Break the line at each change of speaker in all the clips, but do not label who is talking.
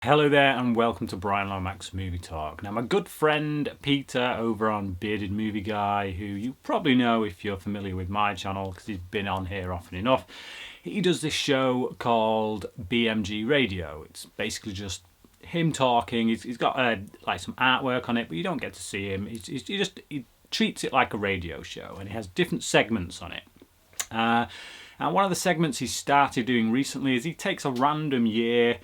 Hello there and welcome to Bryan Lomax Movie Talk. Now my good friend Peter over on Bearded Movie Guy, who you probably know if you're familiar with my channel because he's been on here often enough, he does this show called BMG Radio. It's basically just him talking. He's got like some artwork on it, but you don't get to see him. He treats it like a radio show and he has different segments on it. And one of the segments he started doing recently is he takes a random year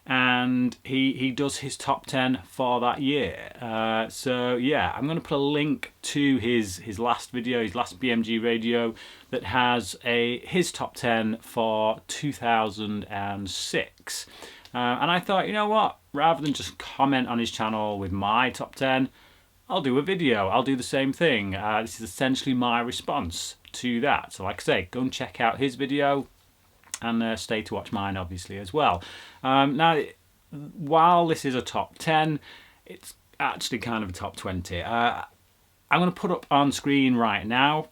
and he does his top 10 for that year. So yeah, I'm going to put a link to his last video, his last BMG Radio, that has his top 10 for 2006. And I thought, you know what, rather than just comment on his channel with my top 10, I'll do a video. I'll do the same thing. This is essentially my response to that. So like I say, go and check out his video and stay to watch mine obviously as well. Now, while this is a top 10, it's actually kind of a top 20. I'm going to put up on screen right now.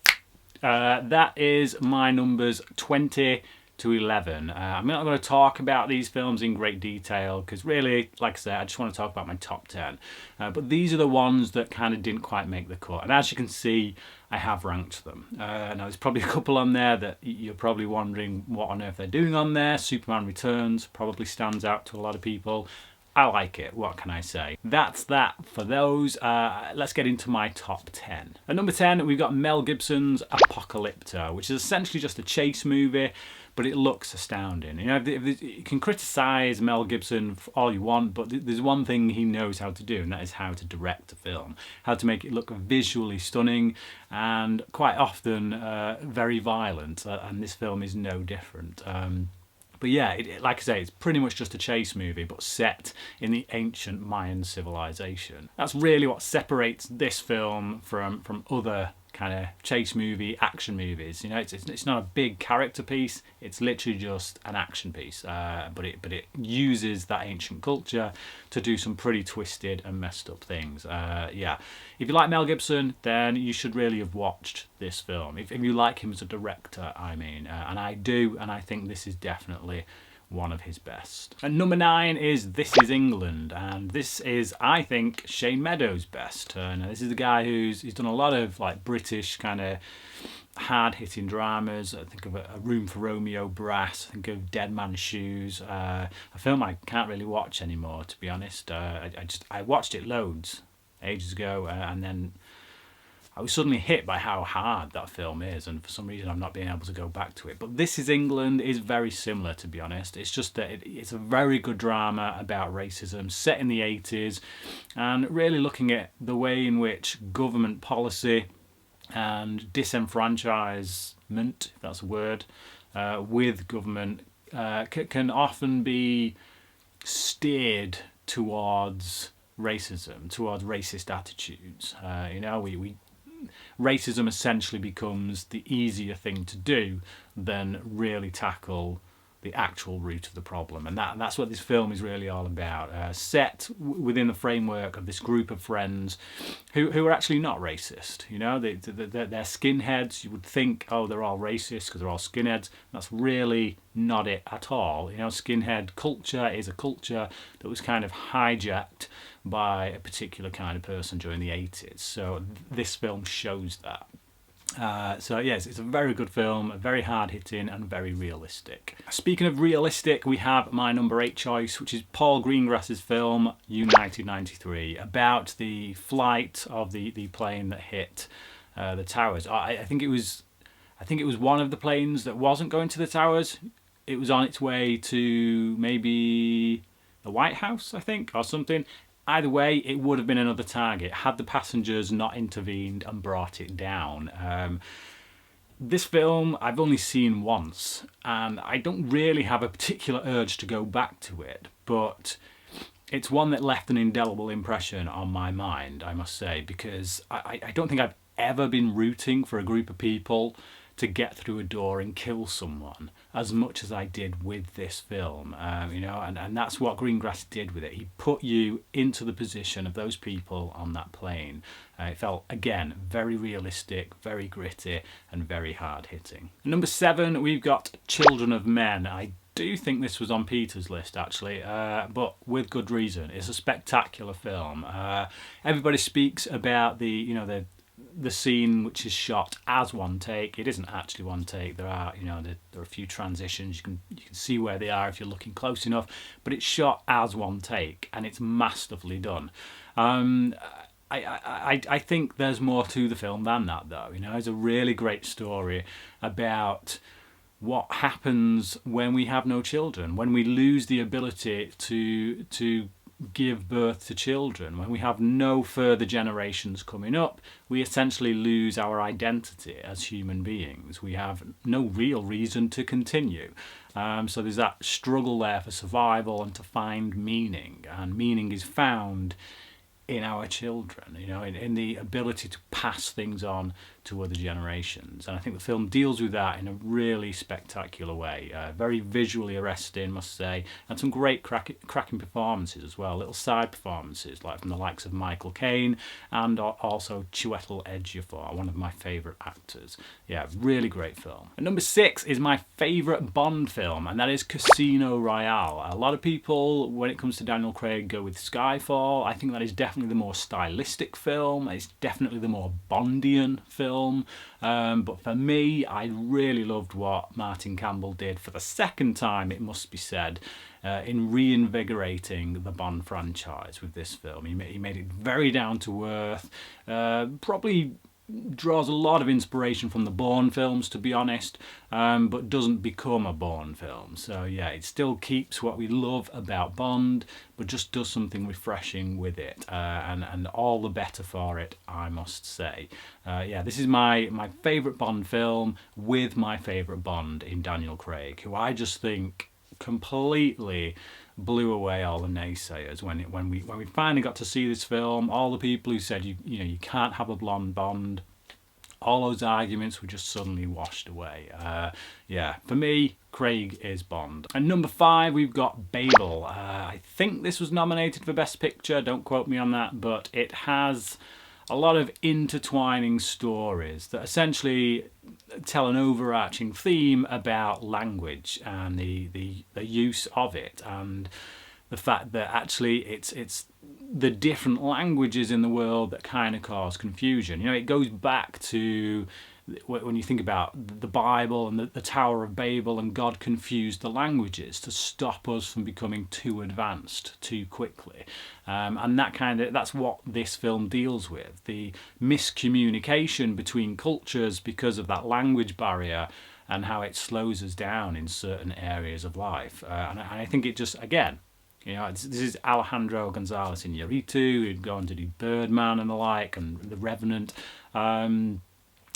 That is my numbers 20 to 11. I'm not going to talk about these films in great detail because really, like I said, I just want to talk about my top 10. But these are the ones that kind of didn't quite make the cut. And as you can see, I have ranked them. Now there's probably a couple on there that you're probably wondering what on earth they're doing on there. Superman Returns probably stands out to a lot of people. I like it, what can I say? That's that for those. Let's get into my top 10. At number 10, we've got Mel Gibson's Apocalypto, which is essentially just a chase movie, but it looks astounding. You know, you can criticise Mel Gibson for all you want, but there's one thing he knows how to do, and that is how to direct a film. How to make it look visually stunning, and quite often very violent, and this film is no different. But yeah, like I say, it's pretty much just a chase movie, but set in the ancient Mayan civilization. That's really what separates this film from other kind of chase movie, action movies. You know, it's not a big character piece. It's literally just an action piece. But it uses that ancient culture to do some pretty twisted and messed up things. Yeah, if you like Mel Gibson, then you should really have watched this film. If you like him as a director, I mean, and I do, and I think this is definitely one of his best. And number 9 is This Is England, and this is, I think, Shane Meadows' best. Now this is the guy he's done a lot of like British kind of hard-hitting dramas. I think of A Room for Romeo, Brass. I think of Dead Man's Shoes. A film I can't really watch anymore, to be honest. I watched it loads ages ago, and then I was suddenly hit by how hard that film is, and for some reason I'm not being able to go back to it. But This Is England is very similar, to be honest. It's just that it's a very good drama about racism set in the 80s, and really looking at the way in which government policy and disenfranchisement, if that's a word, with government can often be steered towards racism, towards racist attitudes. You know, racism essentially becomes the easier thing to do than really tackle the actual root of the problem, and that's what this film is really all about. Set within the framework of this group of friends who are actually not racist. You know, they're skinheads. You would think, oh, they're all racist because they're all skinheads. That's really not it at all. You know, skinhead culture is a culture that was kind of hijacked by a particular kind of person during the 80s. So this film shows that. So yes, it's a very good film, very hard-hitting and very realistic. Speaking of realistic, we have my number 8 choice, which is Paul Greengrass's film United 93, about the flight of the plane that hit the towers. I think it was one of the planes that wasn't going to the towers. It was on its way to maybe the White House, I think, or something. Either way, it would have been another target had the passengers not intervened and brought it down. This film I've only seen once, and I don't really have a particular urge to go back to it, but it's one that left an indelible impression on my mind, I must say, because I don't think I've ever been rooting for a group of people to get through a door and kill someone as much as I did with this film, you know, and that's what Greengrass did with it. He put you into the position of those people on that plane. It felt, again, very realistic, very gritty, and very hard-hitting. Number 7, we've got Children of Men. I do think this was on Peter's list actually, but with good reason. It's a spectacular film. Everybody speaks about the scene which is shot as one take. It isn't actually one take. There are there are a few transitions. You can see where they are if you're looking close enough, but it's shot as one take and it's masterfully done. I think there's more to the film than that, though. It's a really great story about what happens when we have no children, when we lose the ability to give birth to children, when we have no further generations coming up. We essentially lose our identity as human beings. We have no real reason to continue. So there's that struggle there for survival and to find meaning, and meaning is found in our children, in the ability to pass things on to other generations. And I think the film deals with that in a really spectacular way. Very visually arresting, must say, and some great cracking performances as well. Little side performances, like from the likes of Michael Caine and also Chiwetel Ejiofor, one of my favourite actors. Yeah, really great film. And number 6 is my favourite Bond film, and that is Casino Royale. A lot of people, when it comes to Daniel Craig, go with Skyfall. I think that is definitely the more stylistic film. It's definitely the more Bondian film. But for me, I really loved what Martin Campbell did for the second time, it must be said, in reinvigorating the Bond franchise with this film. He made it very down to earth, probably draws a lot of inspiration from the Bourne films, to be honest, but doesn't become a Bourne film. So yeah, it still keeps what we love about Bond, but just does something refreshing with it, and all the better for it, I must say. Yeah, this is my favourite Bond film, with my favourite Bond in Daniel Craig, who I just think completely blew away all the naysayers when we finally got to see this film. All the people who said you can't have a blonde Bond, all those arguments were just suddenly washed away. Yeah, for me, Craig is Bond. And number 5, we've got Babel. I think this was nominated for Best Picture, don't quote me on that, but it has a lot of intertwining stories that essentially tell an overarching theme about language and the use of it, and the fact that actually it's the different languages in the world that kind of cause confusion. It goes back to when you think about the Bible and the Tower of Babel, and God confused the languages to stop us from becoming too advanced too quickly. And that's what this film deals with, the miscommunication between cultures because of that language barrier, and how it slows us down in certain areas of life. And I think it just, again, this is Alejandro González Iñárritu, who'd gone to do Birdman and the like, and The Revenant.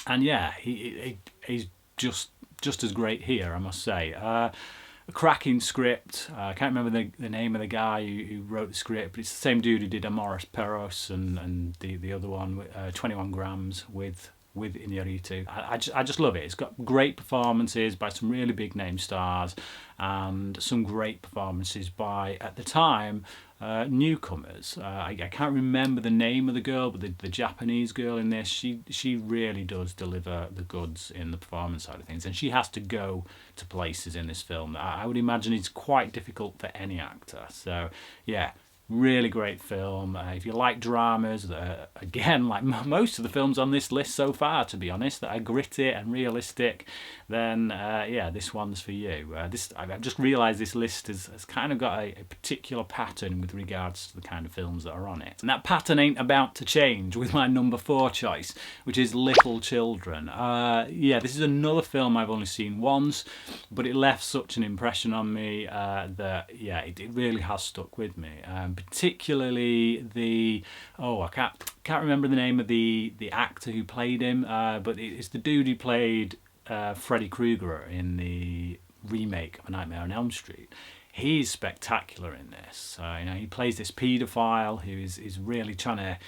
And yeah, he's just as great here, I must say. A cracking script. I can't remember the name of the guy who wrote the script, but it's the same dude who did Amores Perros and the other one, 21 Grams with Iñárritu. I just love it. It's got great performances by some really big name stars, and some great performances by, at the time, newcomers. I can't remember the name of the girl, but the Japanese girl in this, she really does deliver the goods in the performance side of things, and she has to go to places in this film that I would imagine it's quite difficult for any actor. So yeah, really great film. If you like dramas, again, like most of the films on this list so far, to be honest, that are gritty and realistic, then yeah, this one's for you. I've just realised this list has kind of got a particular pattern with regards to the kind of films that are on it. And that pattern ain't about to change with my number 4 choice, which is Little Children. Yeah, this is another film I've only seen once, but it left such an impression on me that, yeah, it really has stuck with me. Particularly I can't remember the name of the actor who played him, but it's the dude who played Freddy Krueger in the remake of A Nightmare on Elm Street. He's spectacular in this. He plays this paedophile who is really trying to,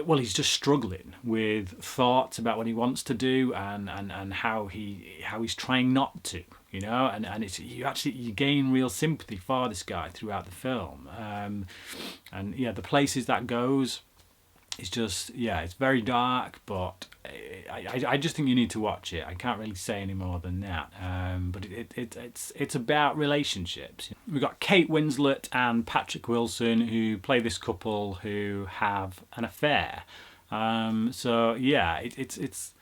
well, he's just struggling with thoughts about what he wants to do and how he's trying not to, and it's you gain real sympathy for this guy throughout the film, and yeah, the places that goes it's just, yeah, it's very dark, but I just think you need to watch it. I can't really say any more than that. But it's about relationships. We've got Kate Winslet and Patrick Wilson, who play this couple who have an affair. So yeah, it's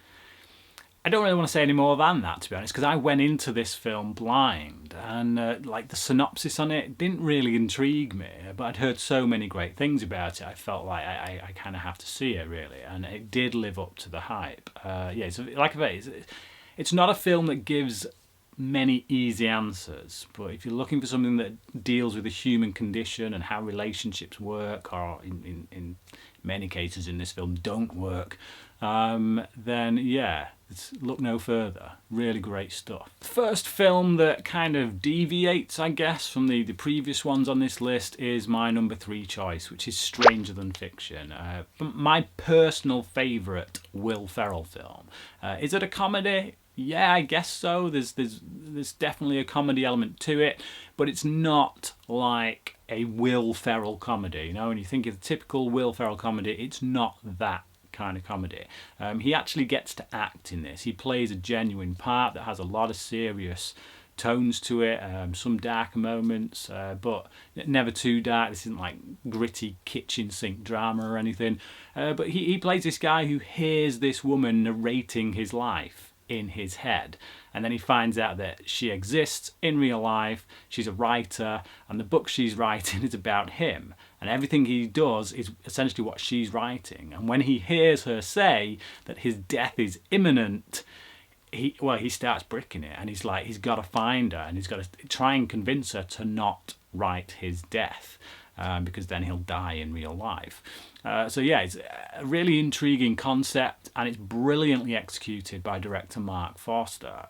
I don't really want to say any more than that, to be honest, because I went into this film blind, and like the synopsis on it didn't really intrigue me, but I'd heard so many great things about it. I felt like I kind of have to see it, really, and it did live up to the hype. Yeah, so like I say, it's not a film that gives many easy answers, but if you're looking for something that deals with the human condition and how relationships work, or in many cases in this film don't work, then yeah, look no further. Really great stuff. First film that kind of deviates, I guess, from the previous ones on this list is my number 3 choice, which is Stranger Than Fiction. My personal favourite Will Ferrell film. Is it a comedy? Yeah, I guess so. There's definitely a comedy element to it, but it's not like a Will Ferrell comedy. You know, when you think of the typical Will Ferrell comedy, it's not that kind of comedy. He actually gets to act in this. He plays a genuine part that has a lot of serious tones to it, some darker moments, but never too dark. This isn't like gritty kitchen sink drama or anything. But he plays this guy who hears this woman narrating his life in his head, and then he finds out that she exists in real life. She's a writer, and the book she's writing is about him, and everything he does is essentially what she's writing. And when he hears her say that his death is imminent, he starts bricking it, and he's got to find her, and he's got to try and convince her to not write his death, because then he'll die in real life. So yeah, it's a really intriguing concept, and it's brilliantly executed by director Mark Forster,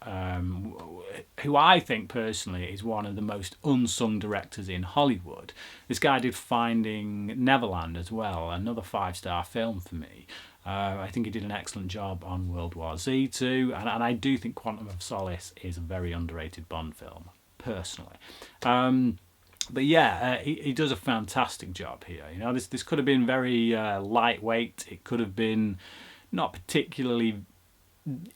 who I think personally is one of the most unsung directors in Hollywood. This guy did Finding Neverland as well, another 5-star film for me. I think he did an excellent job on World War Z too, and I do think Quantum of Solace is a very underrated Bond film, personally. But yeah, he does a fantastic job here. You know, this could have been very lightweight. It could have been not particularly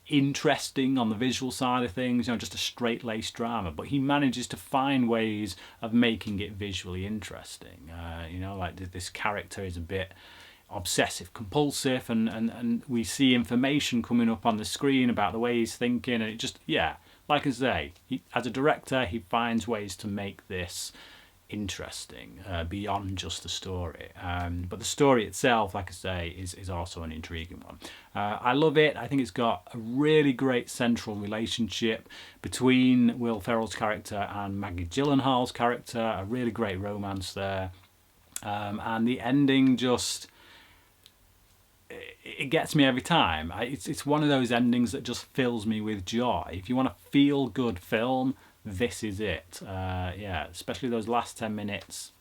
interesting on the visual side of things, you know, just a straight-laced drama. But he manages to find ways of making it visually interesting. You know, like this character is a bit obsessive compulsive, and we see information coming up on the screen about the way he's thinking, and it just, yeah, like I say, as a director, he finds ways to make this interesting beyond just the story, but the story itself, like I say, is also an intriguing one. I love it. I think it's got a really great central relationship between Will Ferrell's character and Maggie Gyllenhaal's character, a really great romance there, and the ending just, it gets me every time. It's one of those endings that just fills me with joy. If you want a feel-good film, this is it. Yeah, especially those last 10 minutes,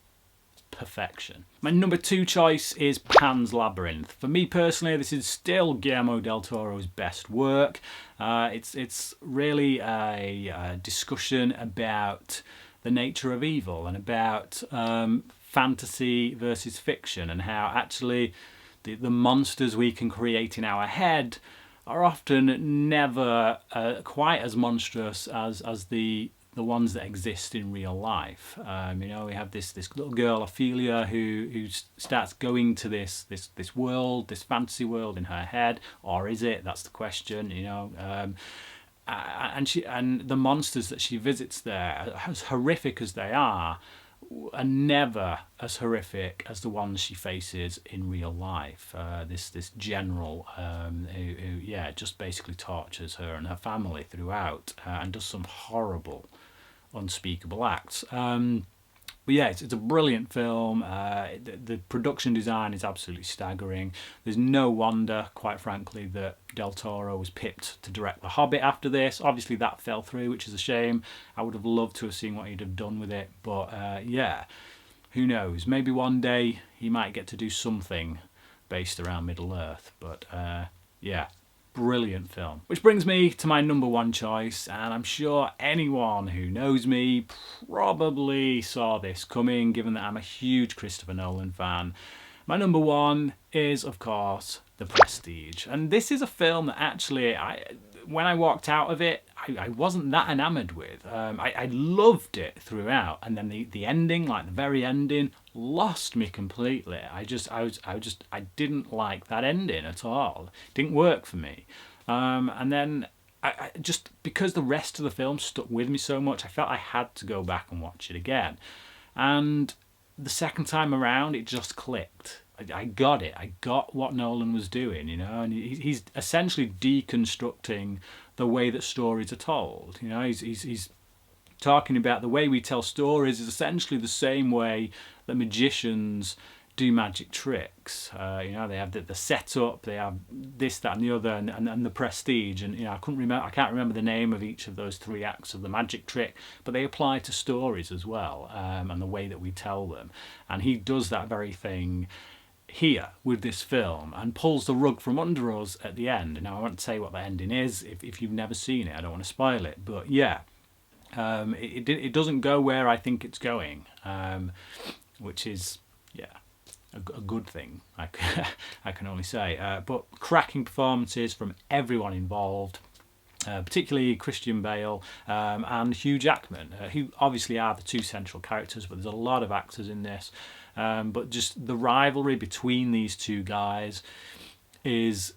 perfection. My number 2 choice is Pan's Labyrinth. For me personally, this is still Guillermo del Toro's best work. It's really a discussion about the nature of evil, and about fantasy versus fiction, and how actually the monsters we can create in our head are often never quite as monstrous as the ones that exist in real life. You know, we have this little girl Ophelia who starts going to this world, this fantasy world in her head, or is it? That's the question. You know, and the monsters that she visits there, as horrific as they are never as horrific as the ones she faces in real life. This general who just basically tortures her and her family throughout, and does some horrible, unspeakable acts. But yeah, it's a brilliant film. The production design is absolutely staggering. There's no wonder, quite frankly, that Del Toro was picked to direct The Hobbit after this. Obviously that fell through, which is a shame. I would have loved to have seen what he'd have done with it. But yeah, who knows? Maybe one day he might get to do something based around Middle-earth. But yeah, brilliant film. Which brings me to my number 1 choice, and I'm sure anyone who knows me probably saw this coming, given that I'm a huge Christopher Nolan fan. My number one is, of course, The Prestige. And this is a film that actually, when I walked out of it, I wasn't that enamoured with. I loved it throughout, and then the ending, like the very ending, lost me completely. I didn't like that ending at all. It didn't work for me. And then I just, because the rest of the film stuck with me so much, I felt I had to go back and watch it again. And the second time around, it just clicked. I got it. I got what Nolan was doing, you know, and he's essentially deconstructing the way that stories are told. You know, he's talking about the way we tell stories is essentially the same way that magicians do magic tricks. You know, they have the setup, they have this, that, and the other, and the prestige. And you know, I can't remember the name of each of those three acts of the magic trick, but they apply to stories as well, and the way that we tell them. And he does that very thing here with this film and pulls the rug from under us at the end. Now, I won't say what the ending is if you've never seen it. I don't want to spoil it, but yeah, it doesn't go where I think it's going, which is, yeah, a good thing, I can only say. But cracking performances from everyone involved, particularly Christian Bale and Hugh Jackman, who obviously are the two central characters, but there's a lot of actors in this. But just the rivalry between these two guys is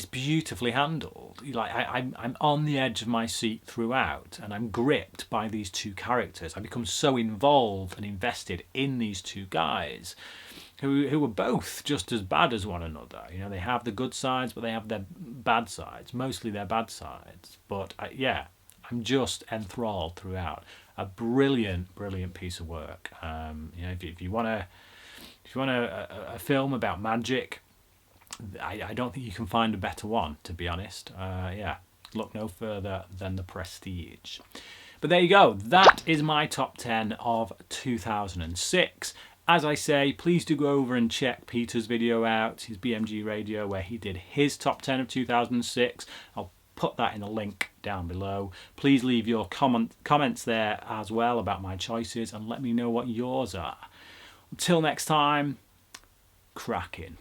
beautifully handled. Like I'm on the edge of my seat throughout, and I'm gripped by these two characters. I become so involved and invested in these two guys, who are both just as bad as one another. You know, they have the good sides, but they have their bad sides. Mostly their bad sides. But yeah, I'm just enthralled throughout. A brilliant piece of work. You know, if you want a film about magic, I don't think you can find a better one, to be honest. Yeah, look no further than The Prestige. But there you go. That is my top 10 of 2006. As I say, please do go over and check Peter's video out, his BMG Radio, where he did his top 10 of 2006. I'll put that in the link down below. Please leave your comments there as well about my choices and let me know what yours are. Until next time, cracking.